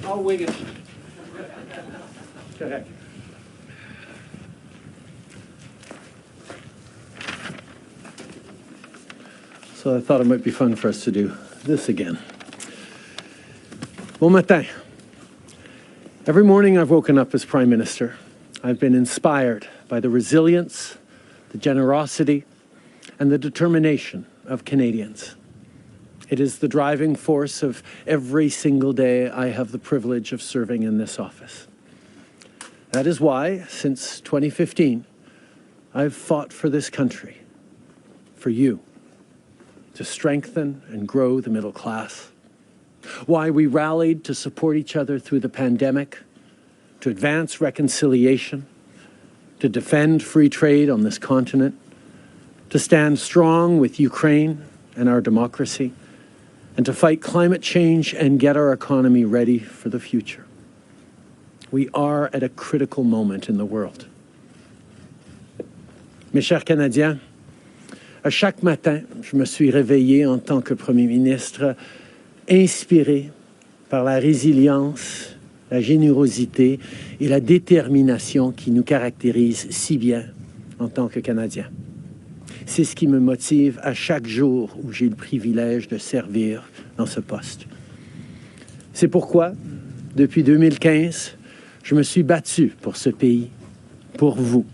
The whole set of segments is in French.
I'll wing it. Correct. So I thought it might be fun for us to do this again. Bon matin. Every morning I've woken up as Prime Minister. I've been inspired by the resilience, the generosity, and the determination of Canadians. It is the driving force of every single day I have the privilege of serving in this office. That is why, since 2015, I've fought for this country, for you, to strengthen and grow the middle class. Why we rallied to support each other through the pandemic, to advance reconciliation, to defend free trade on this continent, to stand strong with Ukraine and our democracy, and to fight climate change and get our economy ready for the future. We are at a critical moment in the world. Mes chers Canadiens, à chaque matin, je me suis réveillé en tant que Premier ministre, inspiré par la résilience, la générosité et la détermination qui nous caractérisent si bien en tant que Canadiens. C'est ce qui me motive à chaque jour où j'ai le privilège de servir dans ce poste. C'est pourquoi, depuis 2015, je me suis battu pour ce pays, pour vous,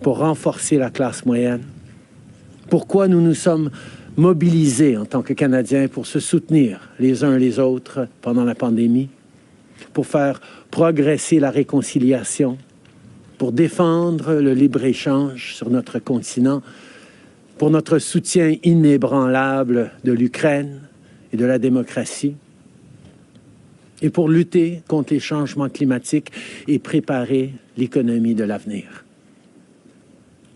pour renforcer la classe moyenne. Pourquoi nous nous sommes mobilisés en tant que Canadiens pour se soutenir les uns les autres pendant la pandémie, pour faire progresser la réconciliation, pour défendre le libre-échange sur notre continent, pour notre soutien inébranlable de l'Ukraine et de la démocratie, et pour lutter contre les changements climatiques et préparer l'économie de l'avenir.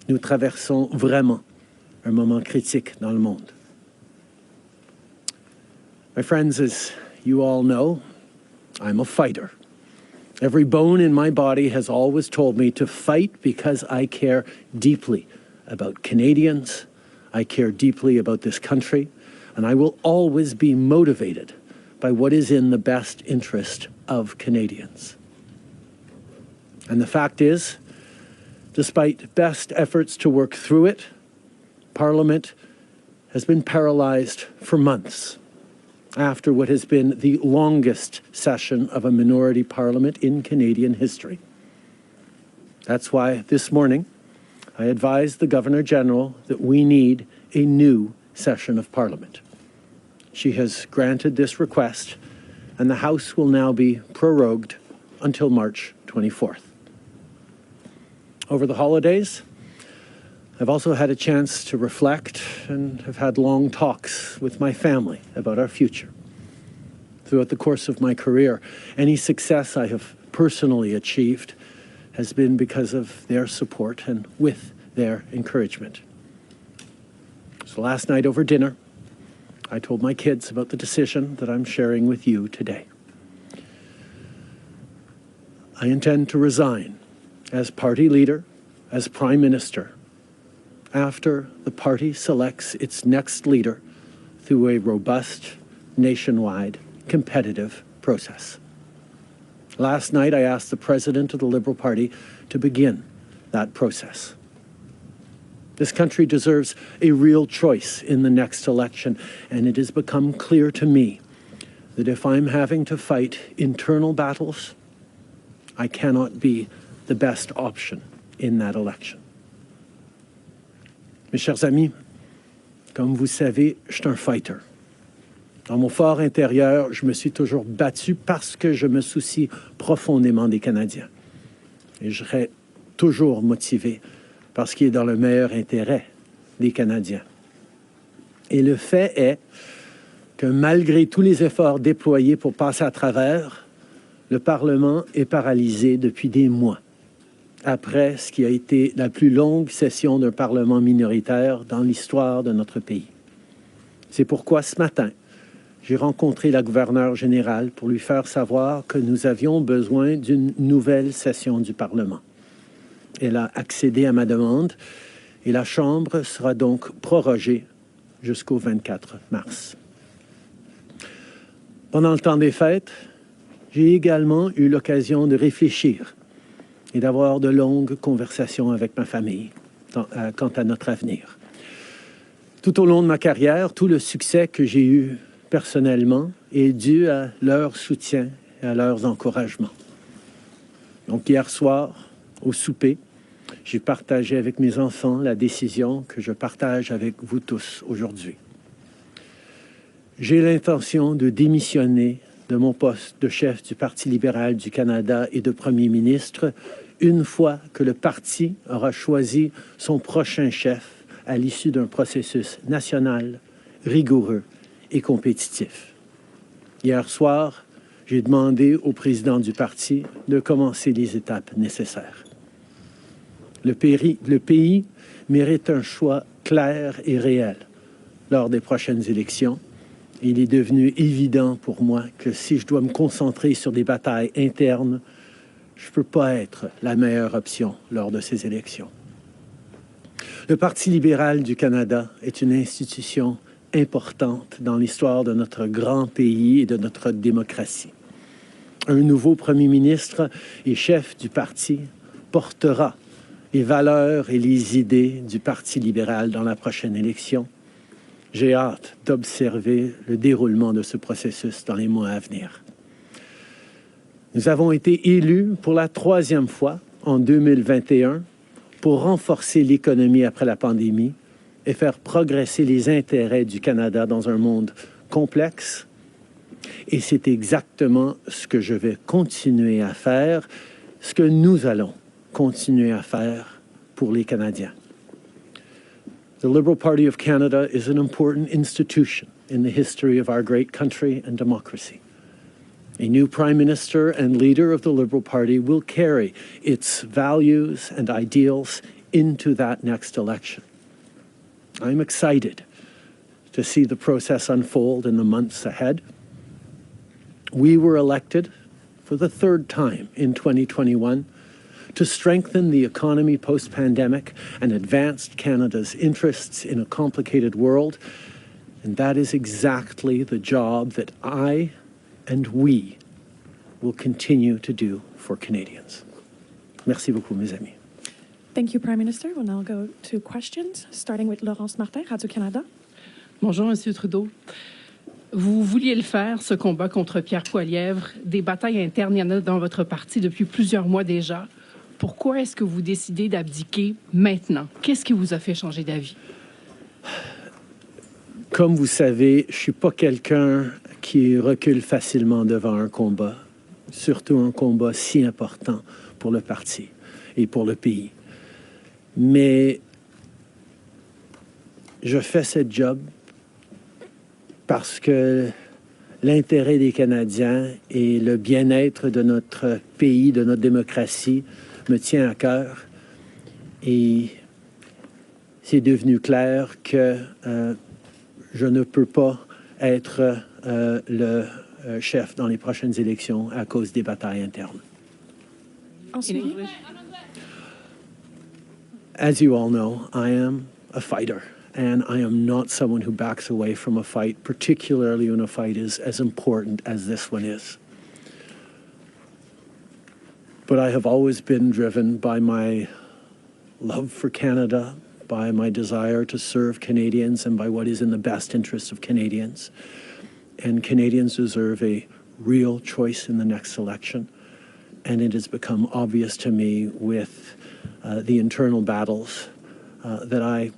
Nous traversons vraiment un moment critique dans le monde. My friends, as you all know, I'm a fighter. Every bone in my body has always told me to fight because I care deeply about Canadians, I care deeply about this country, and I will always be motivated by what is in the best interest of Canadians. And the fact is, despite best efforts to work through it, Parliament has been paralyzed for months after what has been the longest session of a minority parliament in Canadian history. That's why this morning I advised the Governor-General that we need a new session of Parliament. She has granted this request, and the House will now be prorogued until March 24th. Over the holidays, I've also had a chance to reflect and have had long talks with my family about our future. Throughout the course of my career, any success I have personally achieved has been because of their support and with their encouragement. So last night over dinner, I told my kids about the decision that I'm sharing with you today. I intend to resign as party leader, as Prime Minister, after the party selects its next leader through a robust, nationwide, competitive process. Last night, I asked the President of the Liberal Party to begin that process. This country deserves a real choice in the next election, and it has become clear to me that if I'm having to fight internal battles, I cannot be the best option in that election. Mes chers amis, comme vous savez, je suis un fighter. Dans mon fort intérieur, je me suis toujours battu parce que je me soucie profondément des Canadiens. Et je serai toujours motivé par ce qui est dans le meilleur intérêt des Canadiens. Et le fait est que malgré tous les efforts déployés pour passer à travers, le Parlement est paralysé depuis des mois, après ce qui a été la plus longue session d'un Parlement minoritaire dans l'histoire de notre pays. C'est pourquoi ce matin, j'ai rencontré la gouverneure générale pour lui faire savoir que nous avions besoin d'une nouvelle session du Parlement. Elle a accédé à ma demande et la Chambre sera donc prorogée jusqu'au 24 mars. Pendant le temps des fêtes, j'ai également eu l'occasion de réfléchir et d'avoir de longues conversations avec ma famille quant à notre avenir. Tout au long de ma carrière, tout le succès que j'ai eu personnellement est dû à leur soutien et à leurs encouragements. Donc hier soir, au souper, j'ai partagé avec mes enfants la décision que je partage avec vous tous aujourd'hui. J'ai l'intention de démissionner de mon poste de chef du Parti libéral du Canada et de premier ministre une fois que le parti aura choisi son prochain chef à l'issue d'un processus national, rigoureux et compétitif. Hier soir, j'ai demandé au président du parti de commencer les étapes nécessaires. Le pays mérite un choix clair et réel lors des prochaines élections. Il est devenu évident pour moi que si je dois me concentrer sur des batailles internes, je ne peux pas être la meilleure option lors de ces élections. Le Parti libéral du Canada est une institution importante dans l'histoire de notre grand pays et de notre démocratie. Un nouveau premier ministre et chef du parti portera les valeurs et les idées du Parti libéral dans la prochaine élection. J'ai hâte d'observer le déroulement de ce processus dans les mois à venir. Nous avons été élus pour la 3e fois en 2021 pour renforcer l'économie après la pandémie et faire progresser les intérêts du Canada dans un monde complexe. Et c'est exactement ce que je vais continuer à faire, ce que nous allons continuer à faire pour les Canadiens. The Liberal Party of Canada is an important institution in the history of our great country and democracy. A new Prime Minister and leader of the Liberal Party will carry its values and ideals into that next election. I'm excited to see the process unfold in the months ahead. We were elected for the 3rd time in 2021 to strengthen the economy post-pandemic and advance Canada's interests in a complicated world. And that is exactly the job that I and we will continue to do for Canadians. Merci beaucoup, mes amis. Thank you, Prime Minister. We'll now go to questions, starting with Laurence Martin, Radio-Canada. Bonjour, Monsieur Trudeau. Vous vouliez le faire, ce combat contre Pierre Poilievre. Des batailles internes, il y en a dans votre parti depuis plusieurs mois déjà. Pourquoi est-ce que vous décidez d'abdiquer maintenant? Qu'est-ce qui vous a fait changer d'avis? Comme vous savez, je ne suis pas quelqu'un qui recule facilement devant un combat, surtout un combat si important pour le parti et pour le pays. Mais je fais ce job parce que l'intérêt des Canadiens et le bien-être de notre pays, de notre démocratie, me tient à cœur. Et c'est devenu clair que je ne peux pas être le chef dans les prochaines élections à cause des batailles internes. As you all know, I am a fighter, and I am not someone who backs away from a fight, particularly when a fight is as important as this one is. But I have always been driven by my love for Canada, by my desire to serve Canadians, and by what is in the best interest of Canadians. And Canadians deserve a real choice in the next election. And it has become obvious to me with the internal battles that I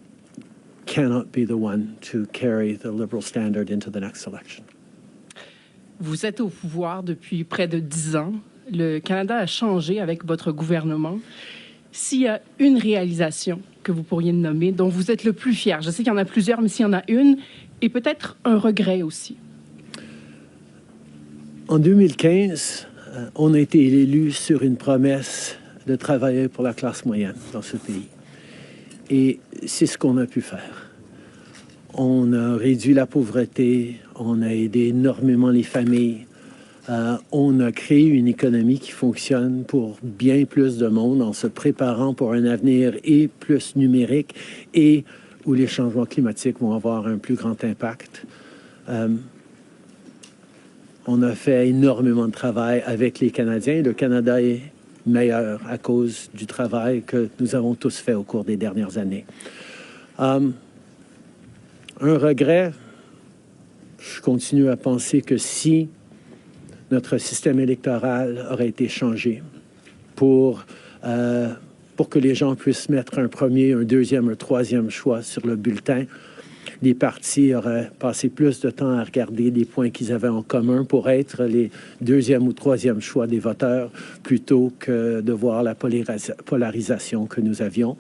cannot be the one to carry the Liberal standard into the next election. Vous êtes au pouvoir depuis près de 10 ans. Le Canada a changé avec votre gouvernement. S'il y a une réalisation que vous pourriez nommer, dont vous êtes le plus fier? Je sais qu'il y en a plusieurs, mais s'il y en a une, et peut-être un regret aussi. En 2015, on a été élu sur une promesse de travailler pour la classe moyenne dans ce pays. Et c'est ce qu'on a pu faire. On a réduit la pauvreté, on a aidé énormément les familles, on a créé une économie qui fonctionne pour bien plus de monde en se préparant pour un avenir et plus numérique et où les changements climatiques vont avoir un plus grand impact. On a fait énormément de travail avec les Canadiens. Le Canada est meilleur à cause du travail que nous avons tous fait au cours des dernières années. Un regret, je continue à penser que si notre système électoral aurait été changé pour que les gens puissent mettre un premier, un deuxième, un troisième choix sur le bulletin, les partis auraient passé plus de temps à regarder les points qu'ils avaient en commun pour être les deuxième ou troisième choix des voteurs plutôt que de voir la polarisation que nous avions.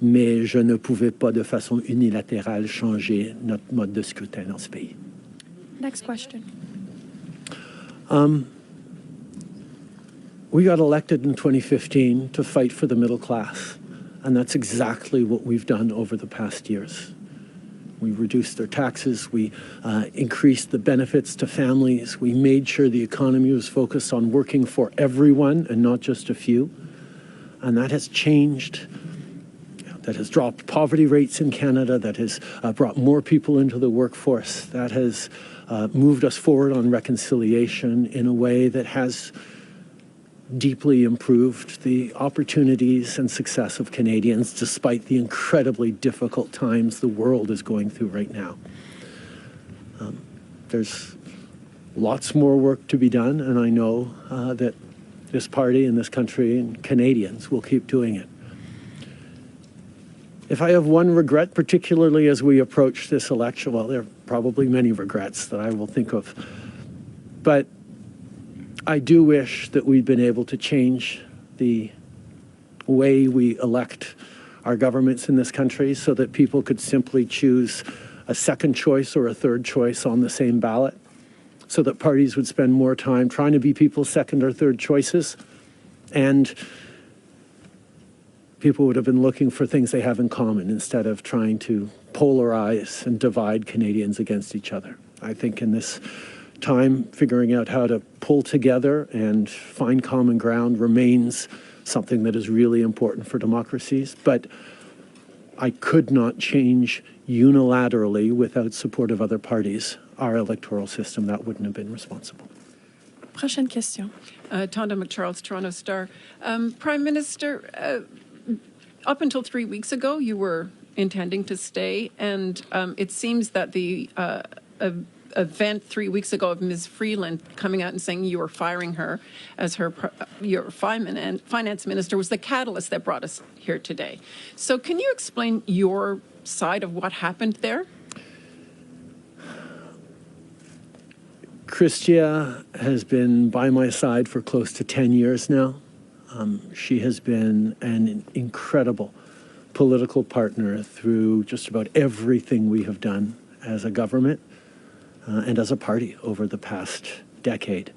Mais je ne pouvais pas de façon unilatérale changer notre mode de scrutin dans ce pays. Next question. We got elected in 2015 to fight for the middle class, and that's exactly what we've done over the past years. We reduced their taxes, we increased the benefits to families, we made sure the economy was focused on working for everyone and not just a few, and that has changed. That has dropped poverty rates in Canada, that has brought more people into the workforce, that has moved us forward on reconciliation in a way that has deeply improved the opportunities and success of Canadians despite the incredibly difficult times the world is going through right now. There's lots more work to be done, and I know that this party and this country and Canadians will keep doing it. If I have one regret, particularly as we approach this election, well, there are probably many regrets that I will think of, but I do wish that we'd been able to change the way we elect our governments in this country so that people could simply choose a second choice or a third choice on the same ballot, so that parties would spend more time trying to be people's second or third choices, and people would have been looking for things they have in common instead of trying to polarize and divide Canadians against each other. I think in this time, figuring out how to pull together and find common ground remains something that is really important for democracies. But I could not change unilaterally without support of other parties our electoral system. That wouldn't have been responsible. Prochaine question. Tonda McCharles, Toronto Star. Prime Minister, up until 3 weeks ago, you were intending to stay, and it seems that the event 3 weeks ago of Ms. Freeland coming out and saying you were firing her as your finance minister was the catalyst that brought us here today. So can you explain your side of what happened there? Chrystia has been by my side for close to 10 years now. She has been an incredible political partner through just about everything we have done as a government and as a party over the past decade.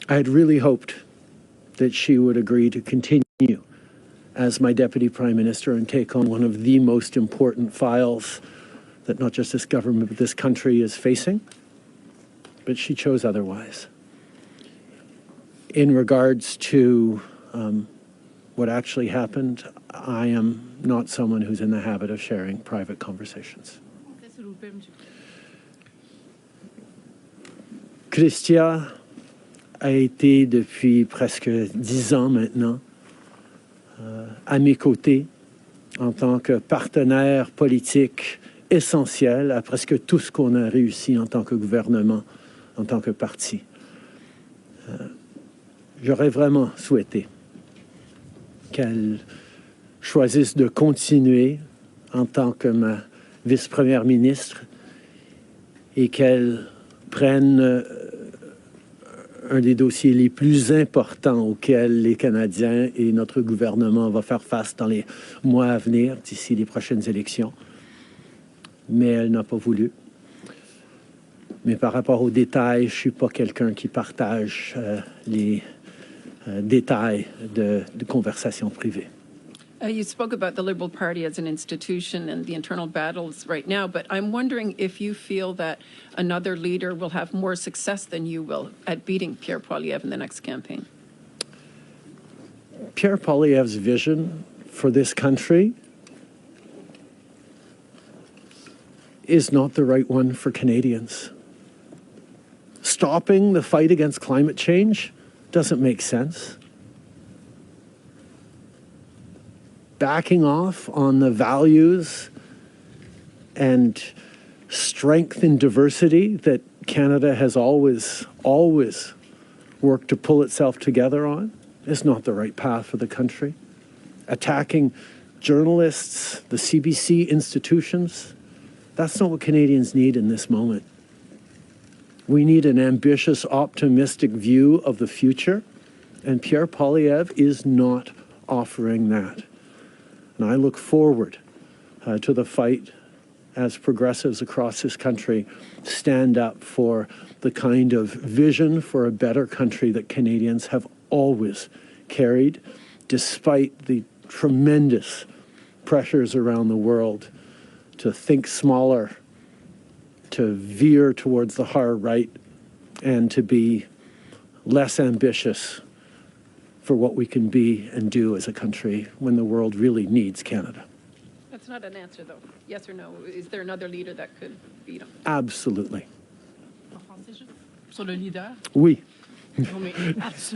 I had really hoped that she would agree to continue as my Deputy Prime Minister and take on one of the most important files that not just this government but this country is facing, but she chose otherwise. In regards to what actually happened, I am not someone who's in the habit of sharing private conversations. Chrystia a été depuis presque 10 ans maintenant à mes côtés en tant que partenaire politique essentiel à presque tout ce qu'on a réussi en tant que gouvernement, en tant que parti. J'aurais vraiment souhaité qu'elle choisisse de continuer en tant que ma vice-première ministre et qu'elle prenne un des dossiers les plus importants auxquels les Canadiens et notre gouvernement vont faire face dans les mois à venir, d'ici les prochaines élections. Mais elle n'a pas voulu. Mais par rapport aux détails, je ne suis pas quelqu'un qui partage les détails de conversations privées. You spoke about the Liberal Party as an institution and the internal battles right now, but I'm wondering if you feel that another leader will have more success than you will at beating Pierre Poilievre in the next campaign. Pierre Poilievre's vision for this country is not the right one for Canadians. Stopping the fight against climate change doesn't make sense. Backing off on the values and strength in diversity that Canada has always worked to pull itself together on is not the right path for the country. Attacking journalists, the CBC institutions, that's not what Canadians need in this moment. We need an ambitious, optimistic view of the future, and Pierre Poilievre is not offering that. And I look forward to the fight as progressives across this country stand up for the kind of vision for a better country that Canadians have always carried, despite the tremendous pressures around the world to think smaller, to veer towards the hard right, and to be less ambitious for what we can be and do as a country when the world really needs Canada. That's not an answer, though. Yes or no? Is there another leader that could beat him? Absolutely. En français, juste sur le leader. Oui. Non, mais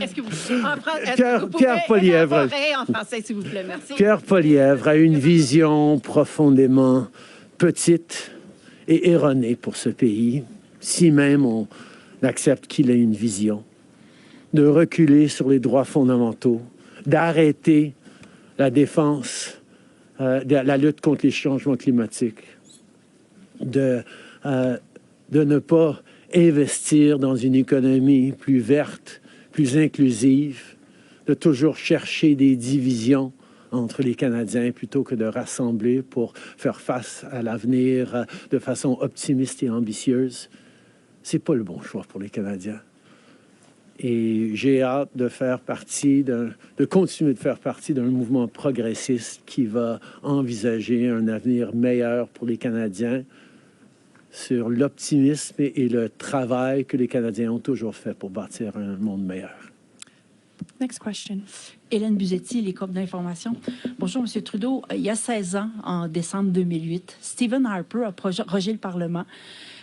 est-ce que vous Pierre Poilievre. En français, s'il vous plaît, merci. Pierre Poilievre a une vision profondément petite et erronée pour ce pays, si même on accepte qu'il ait une vision, de reculer sur les droits fondamentaux, d'arrêter la défense, la lutte contre les changements climatiques, de ne pas investir dans une économie plus verte, plus inclusive, de toujours chercher des divisions entre les Canadiens plutôt que de rassembler pour faire face à l'avenir de façon optimiste et ambitieuse. C'est pas le bon choix pour les Canadiens. Et j'ai hâte de continuer de faire partie d'un mouvement progressiste qui va envisager un avenir meilleur pour les Canadiens sur l'optimisme et le travail que les Canadiens ont toujours fait pour bâtir un monde meilleur. Next question. Hélène Buzetti, les corps d'information. Bonjour, M. Trudeau. Il y a 16 ans, en décembre 2008, Stephen Harper a prorogé le Parlement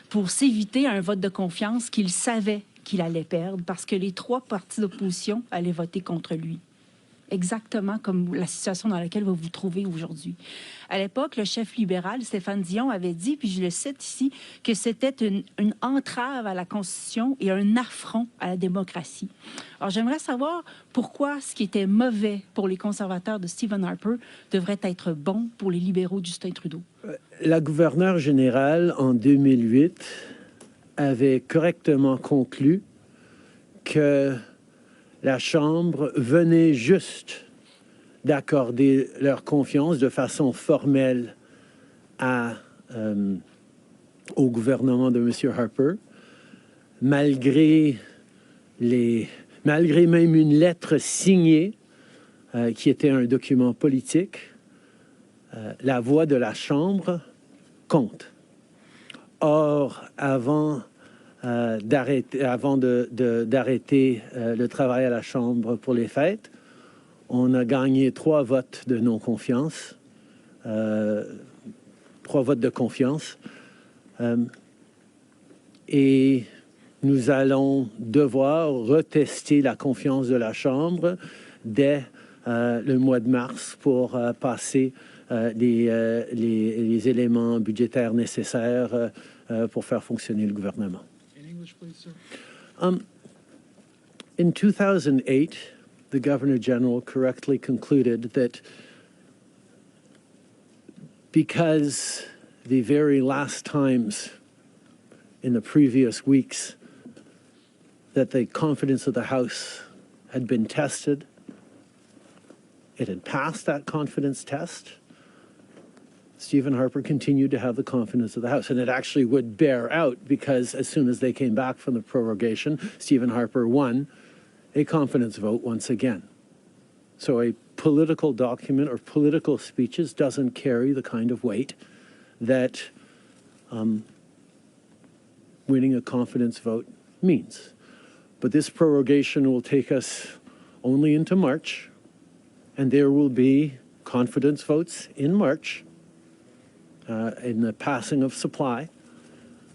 pour s'éviter un vote de confiance qu'il savait qu'il allait perdre parce que les 3 partis d'opposition allaient voter contre lui. Exactement comme la situation dans laquelle vous vous trouvez aujourd'hui. À l'époque, le chef libéral, Stéphane Dion, avait dit, puis je le cite ici, que c'était une entrave à la Constitution et un affront à la démocratie. Alors, j'aimerais savoir pourquoi ce qui était mauvais pour les conservateurs de Stephen Harper devrait être bon pour les libéraux de Justin Trudeau. La gouverneure générale, en 2008, avait correctement conclu que la Chambre venait juste d'accorder leur confiance de façon formelle au gouvernement de M. Harper, malgré même une lettre signée qui était un document politique. La voix de la Chambre compte. Or, avant d'arrêter le travail à la Chambre pour les fêtes, on a gagné 3 votes de non-confiance, 3 votes de confiance, et nous allons devoir retester la confiance de la Chambre dès le mois de mars pour passer les éléments budgétaires nécessaires pour faire fonctionner le gouvernement. English, please, sir. In 2008, the Governor General correctly concluded that because the very last times in the previous weeks that the confidence of the House had been tested. It had passed that confidence test. Stephen Harper continued to have the confidence of the House, and it actually would bear out because as soon as they came back from the prorogation, Stephen Harper won a confidence vote once again. So a political document or political speeches doesn't carry the kind of weight that winning a confidence vote means. But this prorogation will take us only into March, and there will be confidence votes in March in the passing of supply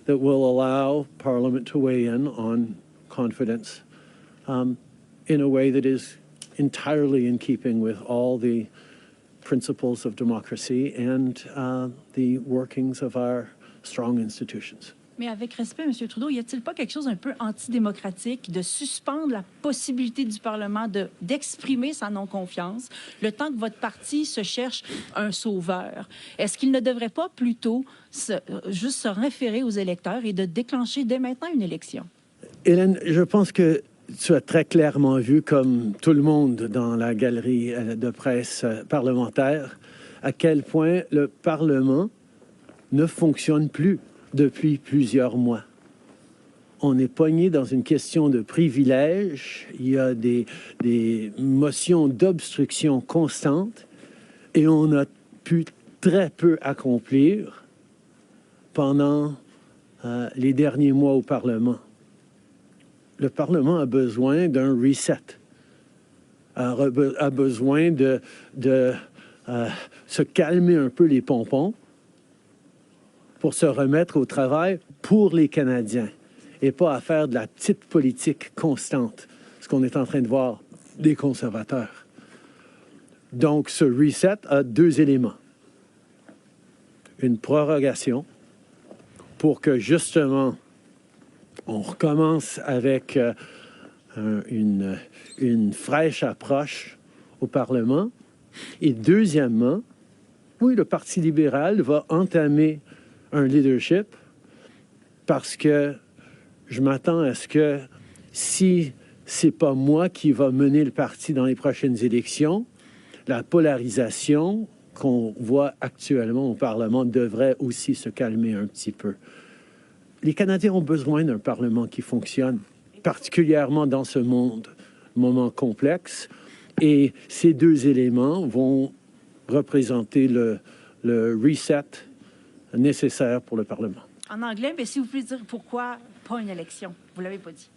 that will allow Parliament to weigh in on confidence in a way that is entirely in keeping with all the principles of democracy and the workings of our strong institutions. Mais avec respect, M. Trudeau, y a-t-il pas quelque chose un peu antidémocratique de suspendre la possibilité du Parlement d'exprimer sa non-confiance le temps que votre parti se cherche un sauveur? Est-ce qu'il ne devrait pas plutôt juste se référer aux électeurs et de déclencher dès maintenant une élection? Hélène, je pense que tu as très clairement vu, comme tout le monde dans la galerie de presse parlementaire, à quel point le Parlement ne fonctionne plus depuis plusieurs mois. On est pogné dans une question de privilège. Il y a des motions d'obstruction constantes et on a pu très peu accomplir pendant les derniers mois au Parlement. Le Parlement a besoin d'un reset, a besoin de se calmer un peu les pompons pour se remettre au travail pour les Canadiens et pas à faire de la petite politique constante, ce qu'on est en train de voir des conservateurs. Donc, ce reset a deux éléments. Une prorogation pour que, justement, on recommence avec une fraîche approche au Parlement. Et deuxièmement, oui, le Parti libéral va entamer un leadership parce que je m'attends à ce que si c'est pas moi qui va mener le parti dans les prochaines élections, la polarisation qu'on voit actuellement au Parlement devrait aussi se calmer un petit peu. Les Canadiens ont besoin d'un Parlement qui fonctionne, particulièrement dans ce moment complexe, et ces deux éléments vont représenter le reset nécessaire pour le Parlement. En anglais, mais si vous pouvez dire pourquoi pas une élection, vous l'avez pas dit.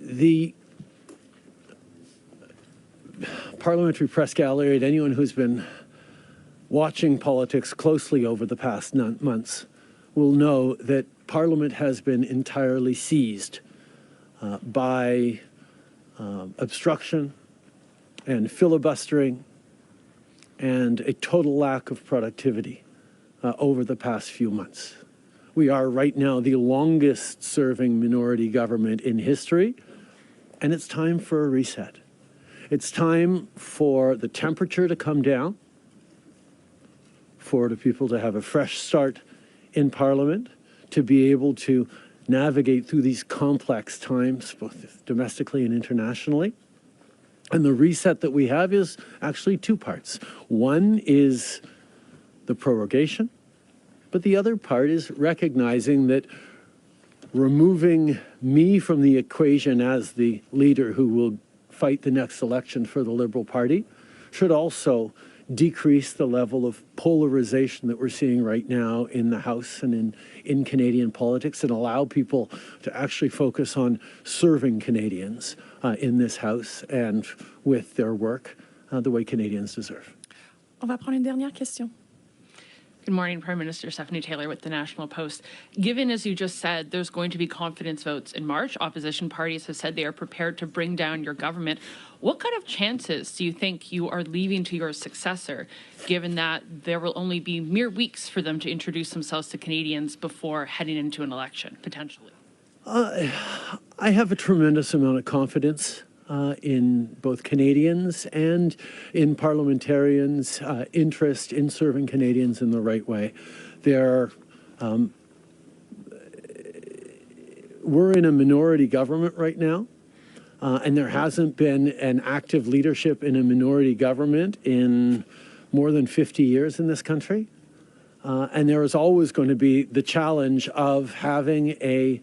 The Parliamentary Press Gallery and anyone who's been watching politics closely over the past months will know that Parliament has been entirely seized by obstruction and filibustering and a total lack of productivity over the past few months. We are right now the longest serving minority government in history, and it's time for a reset. It's time for the temperature to come down, for the people to have a fresh start in Parliament, to be able to navigate through these complex times, both domestically and internationally. And the reset that we have is actually two parts. One is the prorogation, but the other part is recognizing that removing me from the equation as the leader who will fight the next election for the Liberal Party should also decrease the level of polarization that we're seeing right now in the House and in Canadian politics and allow people to actually focus on serving Canadians in this House and with their work the way Canadians deserve. On va prendre une dernière question. Good morning, Prime Minister. Stephanie Taylor with the National Post. Given, as you just said, there's going to be confidence votes in March, opposition parties have said they are prepared to bring down your government. What kind of chances do you think you are leaving to your successor, given that there will only be mere weeks for them to introduce themselves to Canadians before heading into an election, potentially? I have a tremendous amount of confidence in both Canadians and in parliamentarians' interest in serving Canadians in the right way. we're in a minority government right now, and there hasn't been an active leadership in a minority government in more than 50 years in this country. And there is always going to be the challenge of having a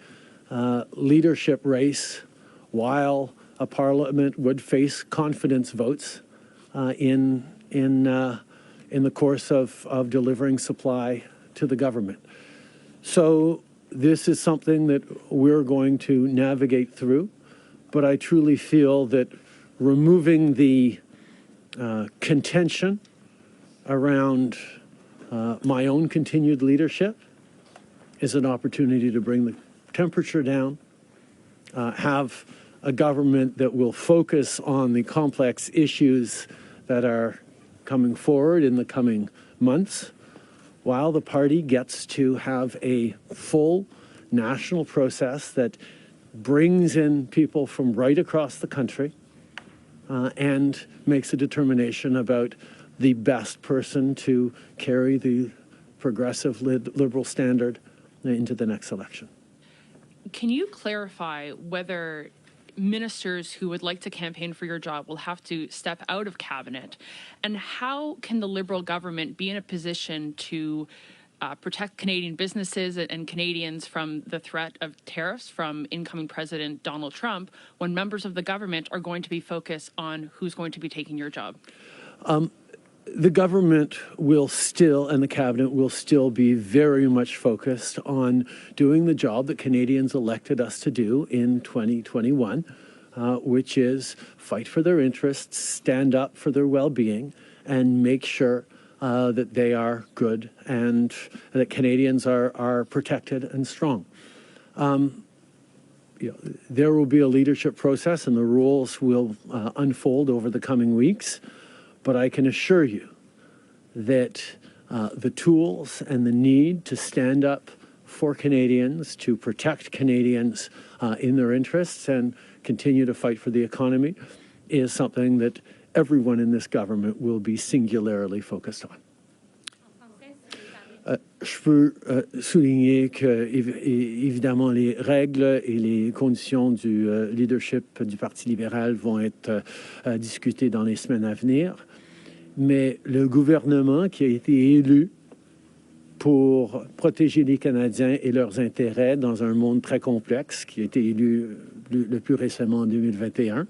leadership race while a parliament would face confidence votes in the course of delivering supply to the government. So this is something that we're going to navigate through, but I truly feel that removing the contention around my own continued leadership is an opportunity to bring the temperature down, have a government that will focus on the complex issues that are coming forward in the coming months, while the party gets to have a full national process that brings in people from right across the country and makes a determination about the best person to carry the progressive liberal standard into the next election. Can you clarify whether ministers who would like to campaign for your job will have to step out of cabinet? And how can the Liberal government be in a position to protect Canadian businesses and Canadians from the threat of tariffs from incoming President Donald Trump when members of the government are going to be focused on who's going to be taking your job? The government will still, and the cabinet will still be very much focused on doing the job that Canadians elected us to do in 2021, which is fight for their interests, stand up for their well-being, and make sure that they are good and that Canadians are protected and strong. There will be a leadership process, and the rules will unfold over the coming weeks. But I can assure you that the tools and the need to stand up for Canadians, to protect Canadians in their interests and continue to fight for the economy is something that everyone in this government will be singularly focused on. Je peux souligner que, évidemment, les règles et les conditions du leadership du Parti libéral vont être discutées dans les semaines à venir. Mais le gouvernement qui a été élu pour protéger les Canadiens et leurs intérêts dans un monde très complexe, qui a été élu le plus récemment en 2021,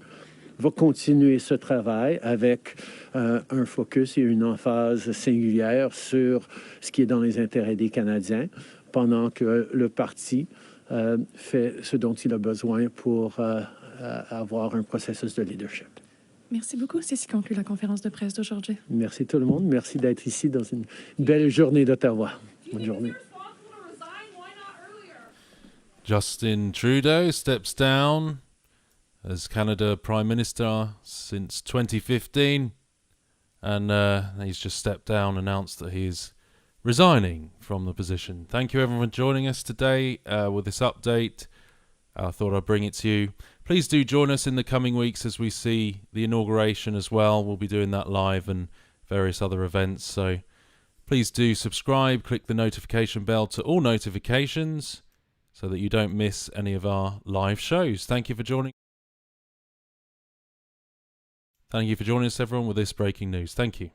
va continuer ce travail avec un focus et une emphase singulière sur ce qui est dans les intérêts des Canadiens, pendant que le parti fait ce dont il a besoin pour avoir un processus de leadership. Merci beaucoup. C'est ce qui conclut la conférence de presse d'aujourd'hui. Merci tout le monde. Merci d'être ici dans une belle journée d'Ottawa. Bonne journée. Justin Trudeau steps down as Canada Prime Minister since 2015, and he's just stepped down, announced that he's resigning from the position. Thank you everyone for joining us today with this update. I thought I'd bring it to you. Please do join us in the coming weeks as we see the inauguration as well. We'll be doing that live and various other events, so please do subscribe, click the notification bell to all notifications so that you don't miss any of our live shows. Thank you for joining. Thank you for joining us, everyone, with this breaking news. Thank you.